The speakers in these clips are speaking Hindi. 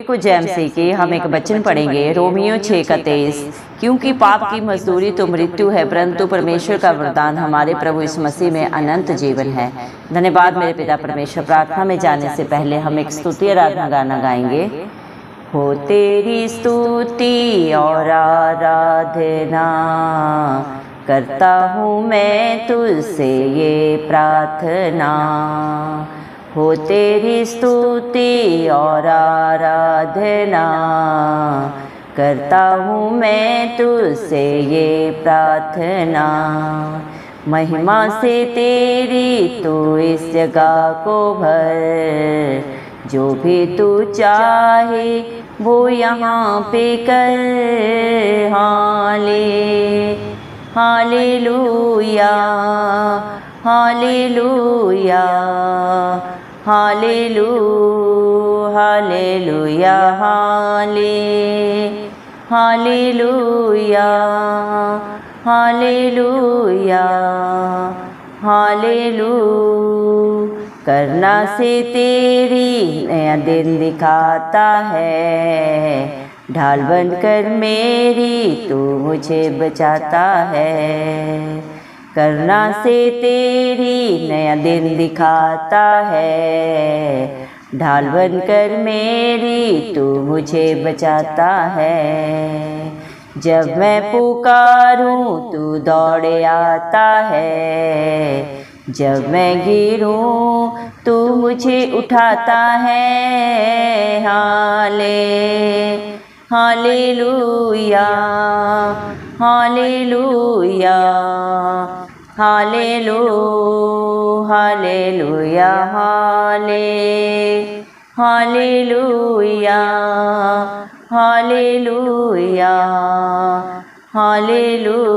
को जैम से कि हम एक वचन पढ़ेंगे रोमियो 6:23। क्योंकि पाप की मजदूरी तो मृत्यु है, परंतु परमेश्वर का वरदान हमारे प्रभु यीशु मसीह में अनंत जीवन है। धन्यवाद मेरे पिता परमेश्वर। प्रार्थना में जाने से पहले हम एक स्तुति आराधना गाना गाएंगे। हो तेरी स्तुति और आराधना करता हूँ मैं तुझसे ये प्रार्थना। हो तेरी स्तुति और आराधना करता हूँ मैं तुझसे ये प्रार्थना। महिमा से तेरी तू इस जगह को भर, जो भी तू चाहे वो यहाँ पे कर। Hallelujah hallelujah hallelujah hallelujah hallelujah hallelujah hallelujah. करना से तेरी नया दिन दिखाता है, ढाल बनकर मेरी तू मुझे बचाता है। करना से तेरी नया दिन दिखाता है, ढाल बनकर मेरी तू मुझे बचाता है। जब मैं पुकारूं तू दौड़े आता है, जब मैं गिरूं तू मुझे उठाता है। Hallelujah hallelujah hallelujah hallelujah hallelujah hallelujah hallelujah.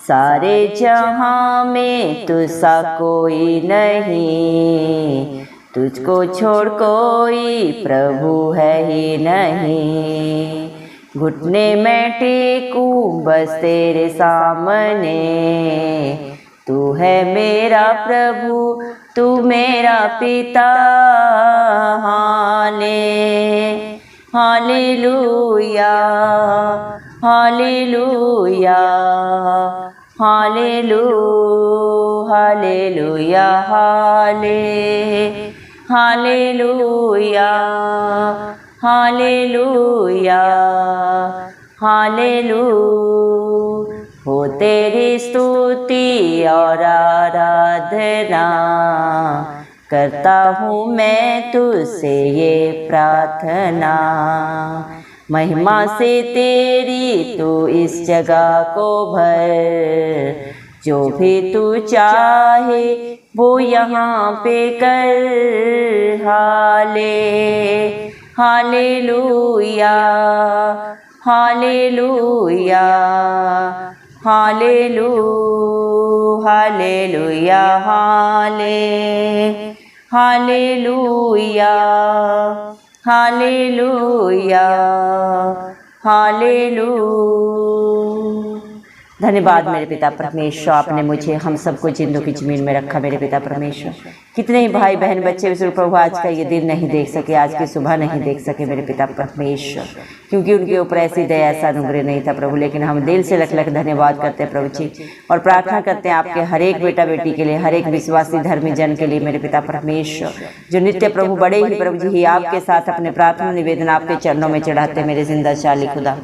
सारे जहां में तुझसा कोई नहीं, तुझको छोड़ कोई प्रभु है ही नहीं। घुटने में टेकूं बस तेरे सामने, तू है मेरा प्रभु तू मेरा पिता। Hallelujah hallelujah hallelujah hallelujah hallelujah hallelujah. हो तेरी स्तुति और आराधना करता हूँ मैं तुझसे ये प्रार्थना। महिमा से तेरी तू इस जगह को भर, जो भी तू चाहे वो यहाँ पे कर। Hallelujah hallelujah hallelujah hallelujah hallelujah hallelujah hallelujah. धन्यवाद मेरे पिता परमेश्वर, आपने मुझे हम सबको जिंदों की जमीन में रखा। मेरे पिता परमेश्वर, कितने ही भाई बहन बच्चे विश्व प्रभु आज का ये दिन नहीं देख सके, आज की सुबह नहीं देख सके मेरे पिता परमेश्वर, क्योंकि उनके ऊपर ऐसी दया ऐसा अनुग्रह नहीं था प्रभु। लेकिन हम दिल से लख लख धन्यवाद करते हैं प्रभु जी, और प्रार्थना करते हैं आपके हर एक बेटा बेटी के लिए, हर एक विश्वासी धर्मी जन के लिए मेरे पिता परमेश्वर, जो नित्य प्रभु बड़े ही प्रभु जी ही आपके साथ अपने प्रार्थना निवेदन आपके चरणों में चढ़ाते। मेरे जिंदा चाली खुदा,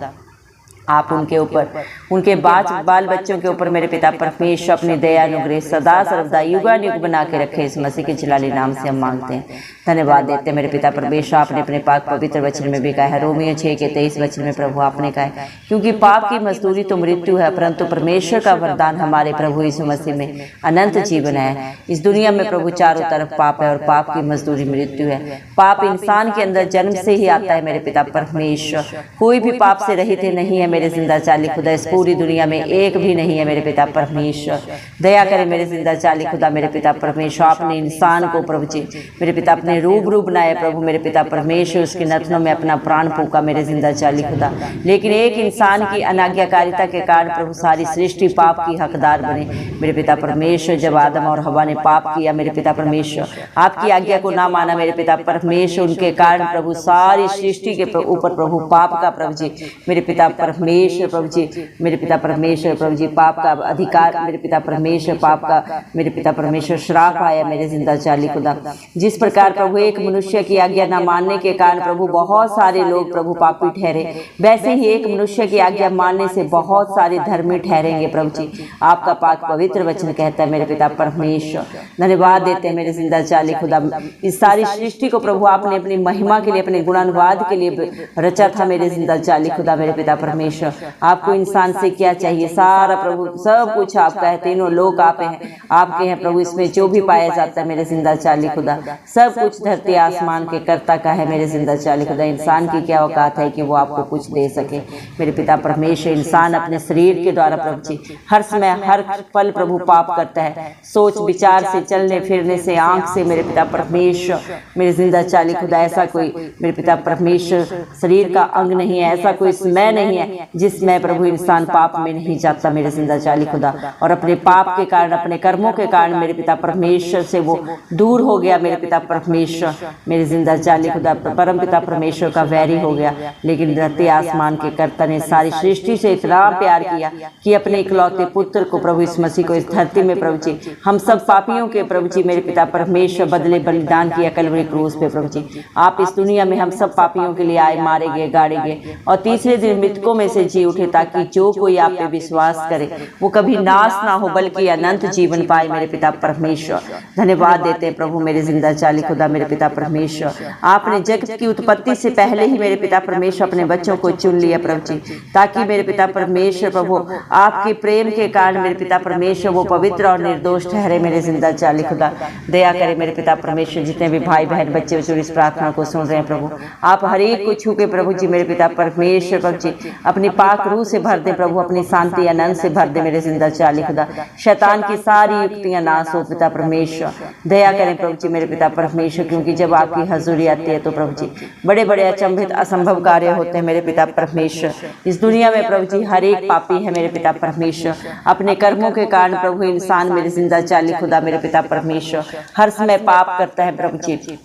आप उनके ऊपर, उनके बाल बच्चों के ऊपर मेरे पिता परमेश्वर अपनी दया अनुग्रह सदा सर्वदा युगानुयुग बना के रखे। इस मसीह के जलाली नाम से हम मांगते हैं, धन्यवाद देते हैं मेरे पिता परमेश्वर। आपने अपने पाक पवित्र वचन में भी कहा है, रोमियो 6:23 वचन में प्रभु आपने कहा है, क्योंकि पाप की मजदूरी तो मृत्यु है, परंतु परमेश्वर का वरदान हमारे प्रभु यीशु मसीह में अनंत जीवन है। इस दुनिया में प्रभु चारों तरफ पाप है और पाप की मजदूरी मृत्यु है। पाप इंसान के अंदर जन्म से ही आता है मेरे पिता परमेश्वर, कोई भी पाप से रहित नहीं है मेरे जिंदा चाली खुदा, इस पूरी दुनिया में एक भी नहीं है मेरे पिता परमेश्वर। दया करें मेरे जिंदा चाली खुदा मेरे पिता परमेश्वर। आपने इंसान को प्रभु जी मेरे पिता अपने रूबरू बनाया प्रभु मेरे पिता परमेश्वर, उसके नथनों में अपना प्राण फूका मेरे जिंदा चाली खुदा। लेकिन एक इंसान की अनाज्ञाकारिता के कारण प्रभु सारी सृष्टि पाप की हकदार बने मेरे पिता परमेश्वर। जब आदम और हवा ने पाप किया मेरे पिता परमेश्वर, आपकी आज्ञा को ना माना मेरे पिता परमेश्वर, उनके कारण प्रभु सारी सृष्टि के ऊपर प्रभु पाप का प्रभु जी मेरे पिता परमेश्वर प्रभु जी मेरे पिता परमेश्वर प्रभु जी पाप का अधिकार मेरे पिता परमेश्वर, पाप का मेरे पिता परमेश्वर श्राप आया मेरे जिंदा चाली खुदा। जिस प्रकार प्रभु एक मनुष्य की आज्ञा न मानने के कारण प्रभु बहुत सारे लोग प्रभु पापी ठहरे, वैसे ही एक मनुष्य की आज्ञा मानने से बहुत सारे धर्मी ठहरेंगे प्रभु जी। आपका पाक पवित्र वचन कहता है मेरे पिता परमेश्वर। धन्यवाद देते हैं मेरे जिंदा चाली खुदा। इस सारी सृष्टि को प्रभु आपने अपनी महिमा के लिए, अपने गुणानुवाद के लिए रचा था मेरे जिंदा चाली खुदा मेरे पिता परमेश्वर। आपको इंसान से क्या चाहिए? सारा प्रभु सब कुछ आपका है, तीनों लोग आपके हैं प्रभु। इसमें जो भी पाया जाता है मेरे जिंदा चाली खुदा, सब कुछ धरती आसमान के कर्ता का है मेरे जिंदा चाली खुदा। इंसान की क्या औकात है कि वो आपको कुछ दे सके मेरे पिता परमेश्वर। इंसान अपने शरीर के द्वारा प्रभु जी हर समय हर पल प्रभु पाप करता है, सोच विचार से, चलने फिरने से, आंख से मेरे पिता परमेश्वर मेरे जिंदा चाली खुदा। ऐसा कोई मेरे पिता परमेश्वर शरीर का अंग नहीं है, ऐसा कोई समय नहीं है जिसमें प्रभु इंसान पाप में नहीं जाता मेरे जिंदा चाली खुदा। और अपने पाप के कारण, अपने कर्मों के कारण मेरे पिता परमेश्वर से वो दूर हो गया मेरे पिता परमेश्वर मेरे जिंदा चाली खुदा। परम पिता परमेश्वर का वैरी हो गया। लेकिन धरती आसमान के कर्ता ने सारी सृष्टि से इतना प्यार किया कि अपने इकलौते पुत्र को प्रभु इस मसीह को इस धरती में प्रभु जी हम सब पापियों के प्रभु जी मेरे पिता परमेश्वर बदले बलिदान किया कलवरी क्रूस पे प्रभु जी। आप इस दुनिया में हम सब पापियों के लिए आए, मारे गए, गाड़े गए और तीसरे दिन मृतकों में से जी उठे, ताकि जो कोई आप पे विश्वास करे वो कभी नाश ना हो बल्कि अनंत जीवन पाए मेरे पिता परमेश्वर। धन्यवाद देते हैं प्रभु मेरे जिंदा चाली खुदा मेरे पिता परमेश्वर। आपने जगत की उत्पत्ति से पहले ही मेरे पिता परमेश्वर अपने बच्चों को चुन लिया प्रभु जी, ताकि मेरे पिता परमेश्वर प्रभु आपके प्रेम के कारण मेरे पिता परमेश्वर वो पवित्र और निर्दोष ठहरे मेरे जिंदा चाली खुदा। दया करे मेरे पिता परमेश्वर। जितने भी भाई बहन बच्चे जो इस प्रार्थना को सुन रहे हैं प्रभु, आप हर एक को छू के प्रभु जी मेरे पिता परमेश्वर प्रभु जी अपनी पाक रूह से भर दे प्रभु, अपनी शांति आनंद से भर दे मेरे जिंदा चाली खुदा। शैतान की सारी युक्तियां नाश हो पिता परमेश्वर। दया करें प्रभु जी मेरे पिता परमेश्वर, क्योंकि जब आपकी हजूरी आती है तो प्रभु जी बड़े बड़े अचंभित असंभव कार्य होते हैं मेरे पिता परमेश्वर। इस दुनिया में प्रभु जी हर एक पापी है मेरे पिता परमेश्वर। अपने कर्मों के कारण प्रभु इंसान मेरे जिंदा चाली खुदा मेरे पिता परमेश्वर हर समय पाप करता है प्रभु जी।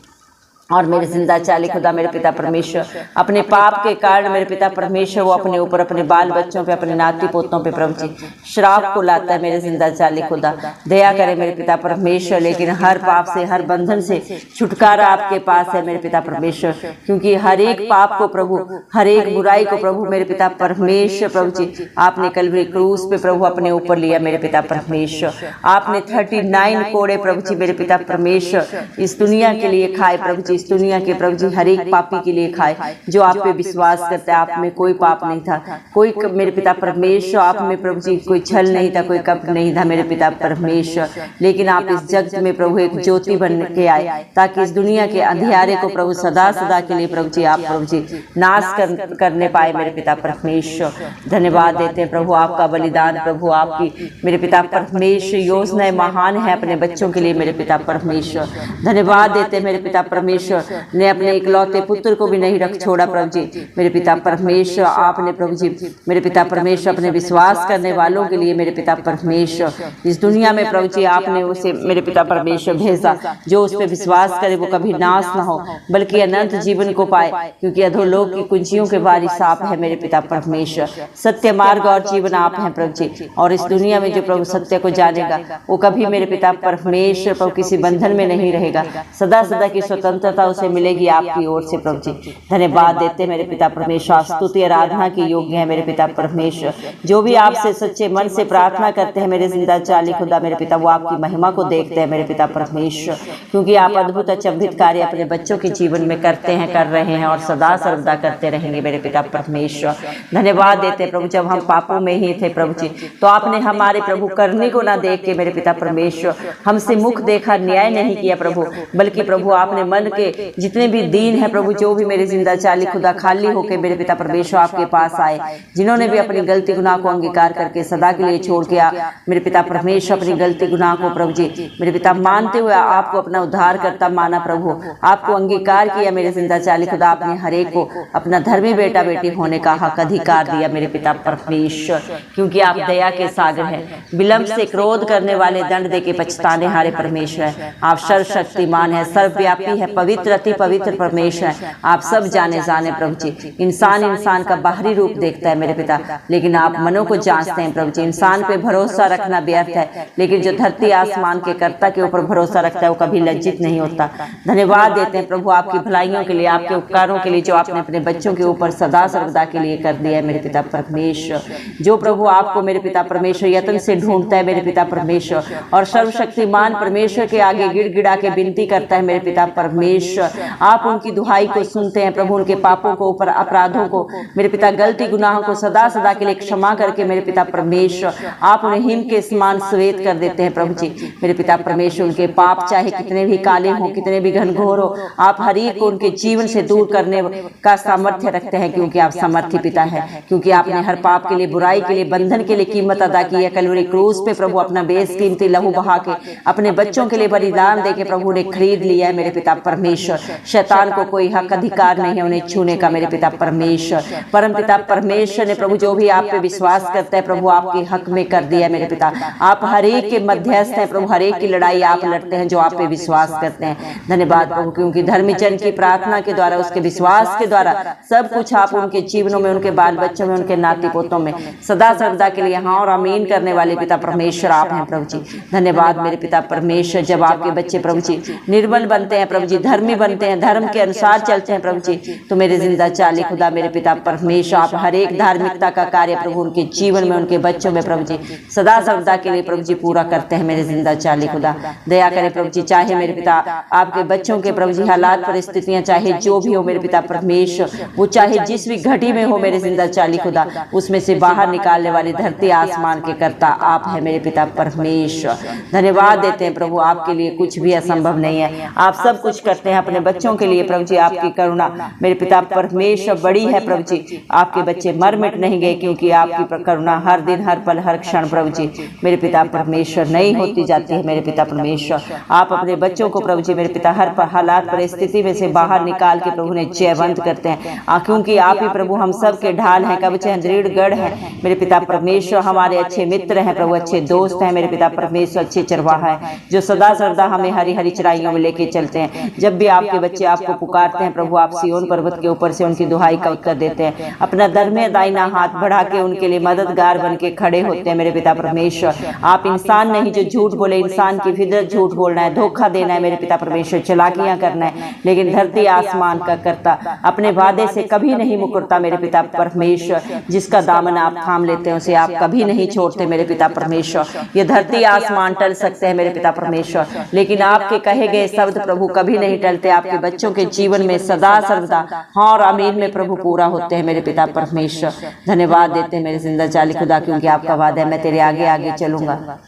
और मेरे जिंदा चाली खुदा मेरे पिता परमेश्वर अपने पाप के कारण मेरे पिता परमेश्वर वो अपने ऊपर, अपने बाल बच्चों पे, अपने नाती पोतों पे प्रभु जी श्राप को लाता है मेरे जिंदा चाली खुदा। दया करे मेरे पिता परमेश्वर। लेकिन हर पाप से, हर बंधन से छुटकारा आपके पास है मेरे पिता परमेश्वर, क्योंकि हर एक पाप को प्रभु, हर एक बुराई को प्रभु मेरे पिता परमेश्वर प्रभु जी आपने कलवरी क्रूस पे प्रभु अपने ऊपर लिया मेरे पिता परमेश्वर। आपने 39 कोड़े प्रभु जी मेरे पिता परमेश्वर इस दुनिया के लिए खाए प्रभु जी, इस दुनिया के प्रभु जी हर एक पापी के लिए खाए जो आप पे विश्वास करता है। आप में कोई पाप नहीं था, कोई मेरे पिता परमेश्वर आप में प्रभु जी कोई छल नहीं था, कोई कपट नहीं था मेरे पिता परमेश्वर। लेकिन आप इस जगत में प्रभु एक ज्योति बन के आए, ताकि इस दुनिया के अंधियारे को प्रभु सदा सदा के लिए प्रभु जी आप प्रभु जी नाश करने पाए मेरे पिता परमेश्वर। धन्यवाद देते हैं प्रभु, आपका बलिदान प्रभु, आपकी मेरे पिता परमेश्वर योजनाएं महान है अपने बच्चों के लिए मेरे पिता परमेश्वर। धन्यवाद देते हैं मेरे पिता परमेश्वर ने अपने इकलौते पुत्र को भी नहीं रख छोड़ा प्रभु जी मेरे पिता परमेश्वर। आपने प्रभु जी मेरे पिता परमेश्वर अपने विश्वास करने वालों के लिए मेरे पिता परमेश्वर इस दुनिया में प्रभु जी आपने उसे मेरे पिता परमेश्वर भेजा, जो उस पर विश्वास करे वो कभी नाश ना हो बल्कि अनंत जीवन को पाए, क्योंकि अधोलोक की कुंजियों के वारिस आप है मेरे पिता परमेश्वर। सत्य मार्ग और जीवन आप हैं प्रभु जी, और इस दुनिया में जो प्रभु सत्य को जानेगा वो कभी मेरे पिता परमेश्वर प्रभु किसी बंधन में नहीं रहेगा, सदा सदा की स्वतंत्रता उसे मिलेगी आपकी ओर से प्रभु जी। धन्यवाद देते मेरे पिता परमेश्वर। स्तुति आराधना की योग्य है मेरे पिता परमेश्वर। जो भी आपसे सच्चे मन से प्रार्थना करते हैं मेरे जिंदा चाली खुदा मेरे पिता, वो आपकी महिमा को देखते हैं मेरे पिता परमेश्वर, क्योंकि आप अद्भुत अचंभित कार्य अपने बच्चों के जीवन में करते हैं, कर रहे हैं और सदा सर्वदा करते रहेंगे मेरे पिता परमेश्वर। धन्यवाद देते प्रभु, जब हम पापों में ही थे प्रभु जी तो आपने हमारे प्रभु करने को ना देख के मेरे पिता परमेश्वर हमसे मुख देखा, न्याय नहीं किया प्रभु, बल्कि प्रभु आपने मन के के जितने भी दीन है प्रभु, जो भी मेरे जिंदा चाली खुदा खाली होकर मेरे पिता परमेश्वर आपके पास आए, जिन्होंने भी अपनी गलती गुनाह को अंगीकार करके सदा के लिए छोड़ किया मेरे पिता परमेश्वर, अपनी गलती गुनाह को प्रभु जी मेरे पिता मानते हुए आपको अपना उद्धार करता माना प्रभु, आपको अंगीकार किया मेरे जिंदा चाली खुदा, आपने हर एक को अपना धर्मी बेटा बेटी होने का हक अधिकार दिया मेरे पिता परमेश्वर, क्योंकि आप दया के सागर हैं, विलंब से क्रोध करने वाले दंड दे के पछताने हारे परमेश्वर है। आप सर्वशक्तिमान है, सर्वव्यापी है, पवित्र अति पवित्र परमेश्वर है। आप सब जाने प्रभु जी। इंसान का बाहरी रूप देखता है मेरे पिता, लेकिन आप मनों को जांचते हैं प्रभु जी। इंसान पे भरोसा रखना व्यर्थ है, लेकिन जो धरती आसमान के कर्ता के ऊपर भरोसा रखता है वो कभी लज्जित नहीं होता। धन्यवाद देते हैं प्रभु आपकी भलाइयों के लिए, आपके उपकारों के लिए, जो आपने अपने बच्चों के ऊपर सदा सर्वदा के लिए कर दिया है मेरे पिता परमेश्वर। जो प्रभु आपको मेरे पिता परमेश्वर यत्न से ढूंढता है मेरे पिता परमेश्वर, और सर्वशक्तिमान परमेश्वर के आगे गिड़गिड़ा के विनती करता है मेरे पिता परमेश्वर, आप उनकी दुहाई को सुनते हैं प्रभु। उनके पापों को, ऊपर अपराधों को मेरे पिता, गलती गुनाहों को सदा सदा के लिए क्षमा करके मेरे पिता परमेश्वर आप उन्हें हिम के समान श्वेत कर देते हैं प्रभु जी मेरे पिता परमेश्वर। उनके पाप चाहे कितने भी काले हों, कितने भी घनघोर हो, आप हर एक को उनके जीवन से दूर करने का सामर्थ्य रखते हैं, क्योंकि आप सामर्थ्य पिता है, क्योंकि आपने हर पाप के लिए, बुराई के लिए, बंधन के लिए कीमत अदा की है। कलवरी क्रूस पे प्रभु अपना बेशकीमती लहू बहा के अपने बच्चों के लिए बलिदान देके प्रभु ने खरीद लिया है मेरे पिता परमेश्वर। शैतान को कोई हक अधिकार नहीं है उन्हें छूने का मेरे पिता परमेश्वर। परम पिता परमेश्वर ने प्रभु जो भी आप पे विश्वास करता है प्रभु आपके हक में कर दिया है मेरे पिता। आप हर एक के मध्यस्थ हैं प्रभु, हर एक की लड़ाई आप लड़ते हैं जो आप पे विश्वास करते हैं। धन्यवाद प्रभु, क्योंकि धर्मी जन की प्रार्थना के द्वारा, उसके विश्वास के द्वारा सब कुछ आप उनके जीवनों में, उनके बाल बच्चों में, उनके नाती पोतों में सदा सर्वदा के लिए हाँ और आमीन करने वाले पिता परमेश्वर आप हैं प्रभु जी। धन्यवाद मेरे पिता परमेश्वर। जब आपके बच्चे प्रभु जी निर्बल बनते हैं प्रभु जी, धर्मी बनते हैं, धर्म के अनुसार चलते हैं प्रभु जी, तो मेरे जिंदा चाली खुदा मेरे पिता परमेश्वर आप हर एक धार्मिकता का कार्य प्रभु उनके जीवन में, उनके बच्चों में प्रभु जी सदा सर्वदा के लिए प्रभु जी पूरा करते हैं मेरे जिंदा चाली खुदा। दया करे प्रभु जी, चाहे मेरे पिता आपके बच्चों के प्रभु जी हालात परिस्थितियां चाहे जो भी हो मेरे पिता परमेश्वर, वो चाहे जिस भी घटी में हो मेरे जिंदा चाली खुदा, उसमें से बाहर निकालने वाली धरती आसमान के कर्ता आप है मेरे पिता परमेश्वर। धन्यवाद देते हैं प्रभु, आपके लिए कुछ भी असंभव नहीं है, आप सब कुछ करते हैं अपने बच्चों के लिए प्रभु जी। आपकी करुणा मेरे पिता परमेश्वर बड़ी है प्रभु जी। आपके बच्चे मर मिट नहीं गए, क्योंकि आपकी करुणा हर दिन, हर पल, हर क्षण प्रभु जी मेरे पिता परमेश्वर नहीं होती जाती है मेरे पिता परमेश्वर। आप अपने बच्चों को प्रभु जी मेरे पिता हर हालात परिस्थिति में से बाहर निकाल के प्रभु ने जयवंत करते हैं, क्योंकि आप ही प्रभु हम सब के ढाल हैं, कवच हैं, दृढ़ गढ़ है मेरे पिता परमेश्वर। हमारे अच्छे मित्र हैं प्रभु, अच्छे दोस्त हैं मेरे पिता परमेश्वर, अच्छे चरवाहा है जो सदा सर्वदा हमें हरी हरी चराइयों में लेके चलते हैं। जब भी आपके बच्चे आपको पुकारते हैं प्रभु, आप सिय्योन पर्वत के ऊपर से उनकी दुहाई का उत्तर देते हैं, अपना दरमे दाहिना हाथ बढ़ा के उनके लिए मददगार बन के खड़े होते हैं मेरे पिता परमेश्वर। आप इंसान नहीं जो झूठ बोले, इंसान की फितरत झूठ बोलना है, धोखा देना है मेरे पिता परमेश्वर, चलाकियां करना है, लेकिन धरती आसमान का कर्ता अपने वादे से कभी नहीं मुकरता मेरे पिता परमेश्वर। जिसका दामन आप थाम लेते हैं उसे आप कभी नहीं छोड़ते मेरे पिता परमेश्वर। ये धरती आसमान टल सकते हैं मेरे पिता परमेश्वर, लेकिन आपके कहे गए शब्द प्रभु कभी नहीं टलते। आपके बच्चों के जीवन में सदा सर्वदा हाँ और आमीन में प्रभु पूरा होते हैं मेरे पिता परमेश्वर। धन्यवाद देते हैं मेरे जिंदा चाली खुदा, क्योंकि आपका वादा है मैं तेरे आगे आगे चलूंगा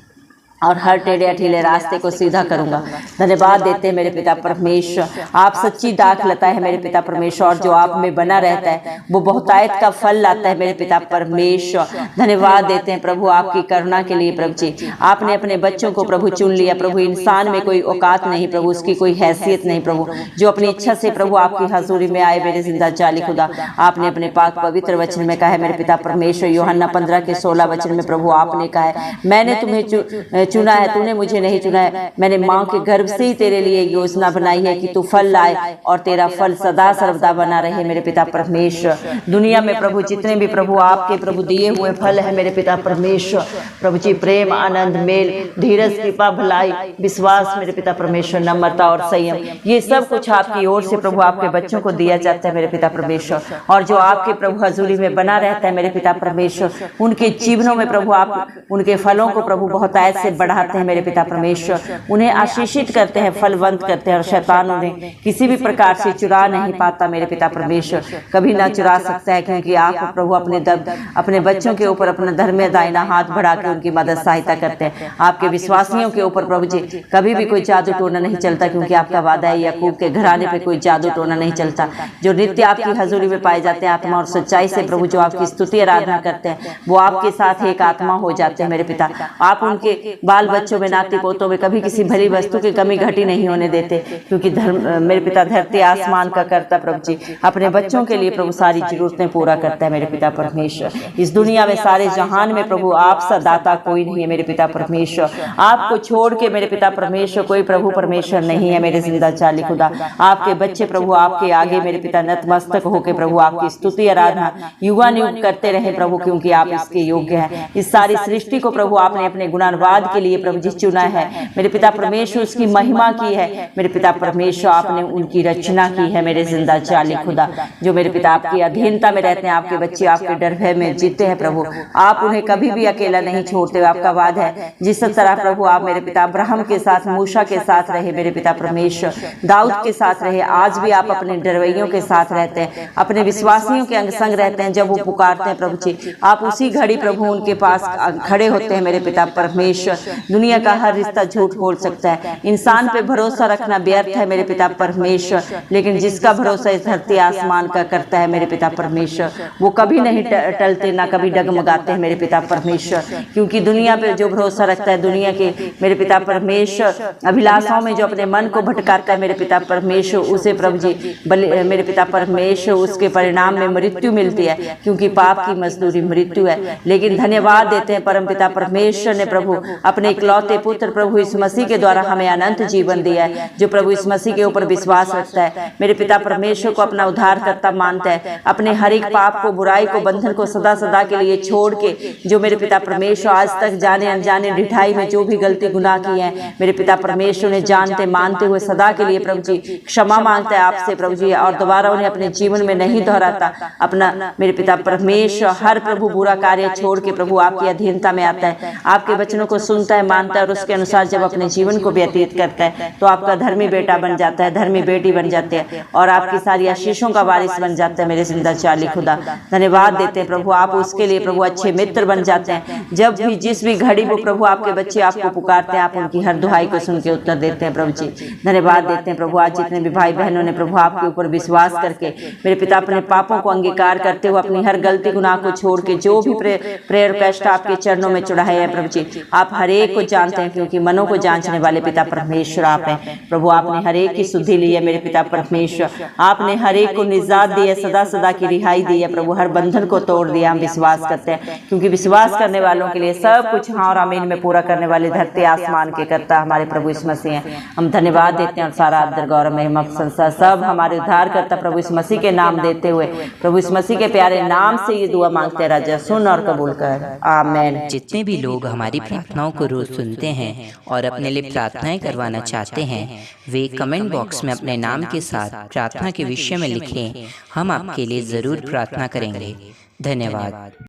और हर टेढ़े अठीले रास्ते को सीधा करूंगा। धन्यवाद देते हैं मेरे पिता परमेश्वर। आप सच्ची दाखलता है मेरे पिता परमेश्वर, और जो आप में बना रहता है वो बहुतायत का फल लाता है मेरे पिता परमेश्वर। धन्यवाद देते हैं प्रभु आपकी करुणा के लिए प्रभु जी। आपने अपने बच्चों को प्रभु चुन लिया प्रभु, इंसान में कोई औकात नहीं प्रभु, उसकी कोई हैसियत नहीं प्रभु, जो अपनी इच्छा से प्रभु आपकी हजूरी में आए मेरे जिंदा चाली खुदा। आपने अपने पाक पवित्र वचन में कहा है मेरे पिता परमेश्वर, यूहन्ना 15 के 16 वचन में प्रभु आपने कहा है मैंने तुम्हें चुना है, तूने मुझे नहीं चुना है। मैंने माँ के गर्भ से ही तेरे लिए योजना बनाई है कि तू फल लाए और तेरा फल सदा सर्वदा बना रहे मेरे पिता परमेश्वर। दुनिया में प्रभु जितने भी प्रभु आपके प्रभु दिए हुए फल है मेरे पिता परमेश्वर, प्रभु जी प्रेम, आनंद, मेल, धीरज, कृपा, भलाई, विश्वास मेरे पिता परमेश्वर, नम्रता और संयम, ये सब कुछ आपकी ओर से प्रभु आपके बच्चों को दिया जाता है मेरे पिता परमेश्वर। और जो आपके प्रभु हजूरी में बना रहता है मेरे पिता परमेश्वर, उनके जीवनों में प्रभु आप उनके फलों को प्रभु बहुतायत से बढ़ाते हैं मेरे पिता परमेश्वर, उन्हें आशीषित करते हैं, फलवंत करते हैं, और शैतान उन्हें किसी भी प्रकार से चुरा नहीं पाता मेरे पिता परमेश्वर, कभी ना चुरा सकता है, क्योंकि आप प्रभु अपने बच्चों के ऊपर अपना धर्म दाहिना हाथ बढ़ा के उनकी मदद सहायता करते हैं। आपके विश्वासियों के ऊपर प्रभु जी कभी भी कोई जादू टोना नहीं चलता, क्योंकि आपका वादा है याकूब के घराने पे कोई जादू टोना नहीं चलता। जो नित्य आपकी हजूरी में पाए जाते हैं आत्मा और सच्चाई से प्रभु, जो आपकी स्तुति आराधना करते हैं, वो आपके साथ एक आत्मा हो जाते हैं मेरे पिता। आप उनके बाल बच्चों में, नाती पोतों में कभी किसी भली वस्तु की कमी घटी नहीं होने देते, क्योंकि मेरे पिता धरती आसमान का करता प्रभु जी अपने बच्चों के लिए प्रभु सारी जरूरतें पूरा करता है मेरे पिता परमेश्वर। इस दुनिया में सारे जहान में प्रभु आप सा दाता कोई नहीं है मेरे पिता परमेश्वर। आपको छोड़ के मेरे पिता परमेश्वर कोई प्रभु परमेश्वर नहीं है मेरे जिंदा चाली खुदा। आपके बच्चे प्रभु आपके आगे मेरे पिता नतमस्तक होके प्रभु आपकी स्तुति आराधना युगानुयुग करते रहे प्रभु, क्योंकि आप इसके योग्य हैं। इस सारी सृष्टि को प्रभु आपने अपने गुणानुवाद के लिए प्रभु जी चुना है मेरे पिता परमेश्वर, उसकी महिमा की है मेरे पिता परमेश्वर। आपने उनकी रचना की है मेरे जिंदा चाली खुदा, जो मेरे पिता आपकी अधीनता में रहते हैं। आपके बच्चे आपके डर भय में जीते हैं प्रभु, आप उन्हें कभी भी अकेला नहीं छोड़ते। आपका वादा है जिस तरह प्रभु आप मेरे पिता अब्राहम के साथ, मूसा के साथ रहे मेरे पिता परमेश्वर, दाऊद के साथ रहे, आज भी आप अपने डरवैयों के साथ रहते हैं, अपने विश्वासियों के अंग संग रहते हैं। जब वो पुकारते हैं प्रभु जी आप उसी घड़ी प्रभु उनके पास खड़े होते हैं मेरे पिता परमेश्वर। दुनिया का हर रिश्ता झूठ बोल सकता है, इंसान पे भरोसा रखना व्यर्थ है मेरे पिता परमेश्वर, लेकिन जिसका भरोसा इस धरती आसमान का करता है मेरे पिता परमेश्वर, वो कभी नहीं टलते, ना कभी डगमगाते हैं मेरे पिता परमेश्वर। क्योंकि दुनिया पे जो भरोसा रखता है, दुनिया के मेरे पिता परमेश्वर अभिलाषाओं में जो अपने मन को भटकाता है मेरे पिता परमेश्वर, उसे प्रभु जी मेरे पिता परमेश्वर उसके परिणाम में मृत्यु मिलती है, क्योंकि पाप की मजदूरी मृत्यु है। लेकिन धन्यवाद देते हैं परम पिता परमेश्वर ने प्रभु अपने इकलौते पुत्र प्रभु इस मसीह के द्वारा हमें अनंत जीवन दिया है। जो प्रभु इस मसीह के ऊपर विश्वास रखता है मेरे पिता परमेश्वर को अपना उद्धारकर्ता मानता है, अपने हर एक पाप को, बुराई को, बंधन को सदा सदा के लिए छोड़ के, जो मेरे पिता परमेश्वर आज तक जाने अनजाने ढिठाई में जो भी गलती गुनाह की है मेरे पिता परमेश्वर ने जानते मानते हुए सदा के लिए प्रभु जी क्षमा मांगता है आपसे प्रभु जी, और दोबारा उन्हें अपने जीवन में नहीं दोहराता। अपना मेरे पिता परमेश्वर हर प्रभु बुरा कार्य छोड़ के प्रभु आपकी अधीनता में आता है, आपके वचनों को सुनता है, मानता है, और उसके अनुसार जब अपने जीवन को व्यतीत करता है तो आपका धर्मी बेटा बन जाता है, धर्मी बेटी बन जाती है, और आपकी सारी आशीषों का वारिस बन जाता है मेरे जिंदा चाली खुदा। धन्यवाद देते हैं प्रभु, आप उसके लिए प्रभु अच्छे मित्र बन जाते हैं। जब भी जिस भी घड़ी वो प्रभु आपके बच्चे आपको पुकारते हैं, आप उनकी हर दुहाई को सुन के उत्तर देते हैं प्रभु जी। धन्यवाद देते हैं प्रभु, आज जितने भी भाई बहनों ने प्रभु आपके ऊपर विश्वास करके मेरे पिता अपने पापों को अंगीकार करते हुए अपनी हर गलती गुनाह को छोड़ के जो भी प्रेयर कष्ट आपके चरणों में चढ़ाए हैं प्रभु जी, आप हर एक को जानते हैं, क्योंकि मनों को जांचने वाले पिता परमेश्वर आप हैं प्रभु। आपने हर एक की शुद्धि ली है मेरे पिता परमेश्वर, आपने हर एक को निजात दी है, सदा सदा की रिहाई दी है प्रभु, हर बंधन को तोड़ दिया। हम विश्वास करते हैं, क्योंकि विश्वास करने वालों के लिए सब कुछ हाँ और आमीन में पूरा करने वाले धरती आसमान के करता हमारे प्रभु इस मसीह हैं। हम धन्यवाद देते हैं, और सारा आदर गौरव महिमा प्रशंसा सब हमारे उद्धार करता प्रभु इस मसीह के नाम देते हुए प्रभु इस मसीह के प्यारे नाम से ये दुआ मांगते हैं राजा, सुन और कबूल कर, आमीन। जितने भी लोग हमारी प्रार्थनाओं को रोज सुनते हैं और अपने लिए प्रार्थनाएं करवाना चाहते हैं, वे कमेंट बॉक्स में अपने नाम के साथ प्रार्थना के विषय में लिखें, हम आपके लिए जरूर प्रार्थना करेंगे। धन्यवाद।